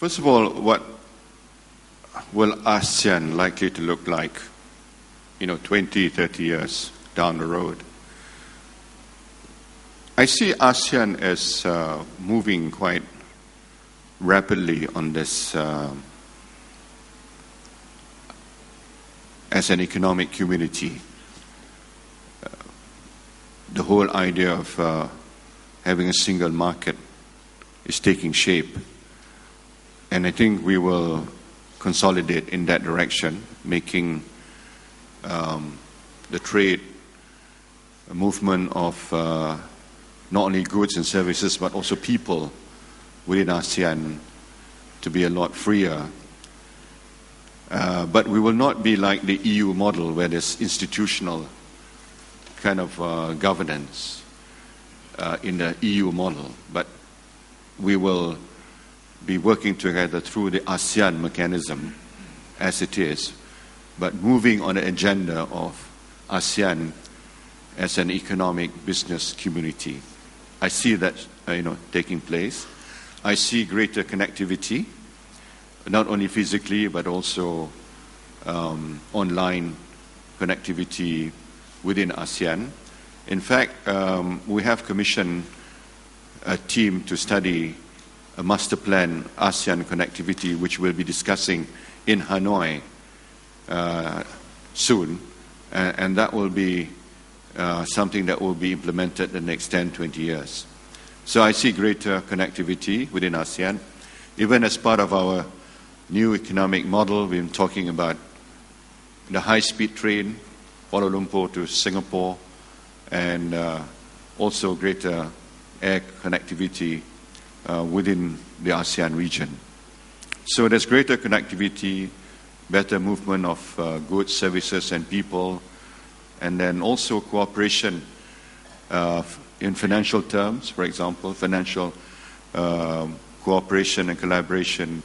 First of all, what will ASEAN likely to look like, 20, 30 years down the road? I see ASEAN as moving quite rapidly on this as an economic community. The whole idea of having a single market is taking shape. And I think we will consolidate in that direction, making the trade a movement of not only goods and services, but also people within ASEAN to be a lot freer. But we will not be like the EU model where there's institutional kind of governance in the EU model. But we will be working together through the ASEAN mechanism as it is, but moving on the agenda of ASEAN as an economic business community. I see that taking place. I see greater connectivity, not only physically but also online connectivity within ASEAN. In fact, we have commissioned a team to study a master plan ASEAN connectivity, which we'll be discussing in Hanoi soon, and that will be something that will be implemented in the next 10, 20 years. So I see greater connectivity within ASEAN. Even as part of our new economic model, we've been talking about the high-speed train, Kuala Lumpur to Singapore, and also greater air connectivity within the ASEAN region. So there's greater connectivity, better movement of goods, services, and people, and then also cooperation in financial terms, for example, financial cooperation and collaboration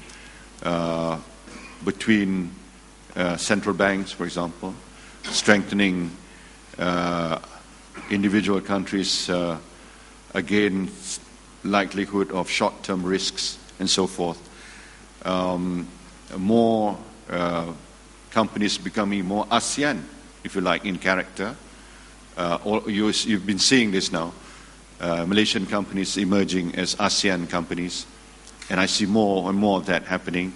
between central banks, for example, strengthening individual countries against likelihood of short-term risks and so forth. More companies becoming more ASEAN, if you like, in character. You've been seeing this now. Malaysian companies emerging as ASEAN companies, and I see more and more of that happening.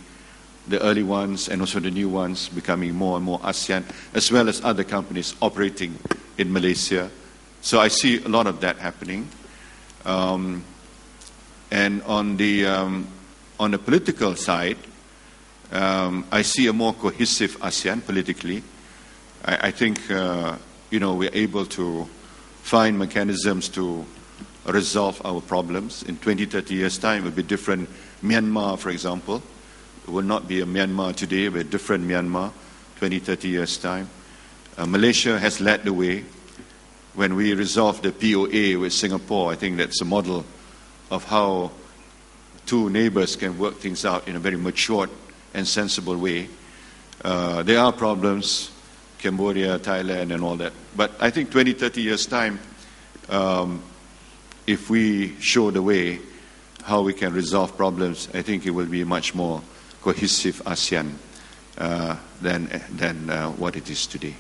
The early ones and also the new ones becoming more and more ASEAN, as well as other companies operating in Malaysia. So I see a lot of that happening. And on the political side, I see a more cohesive ASEAN politically. I think we're able to find mechanisms to resolve our problems. In 20, 30 years' time, it will be different. Myanmar, for example, it will not be a Myanmar today, but a different Myanmar, 20, 30 years' time. Malaysia has led the way. When we resolved the POA with Singapore, I think that's a model of how two neighbors can work things out in a very matured and sensible way. There are problems, Cambodia, Thailand, and all that. But I think 20, 30 years' time, if we show the way how we can resolve problems, I think it will be a much more cohesive ASEAN than what it is today.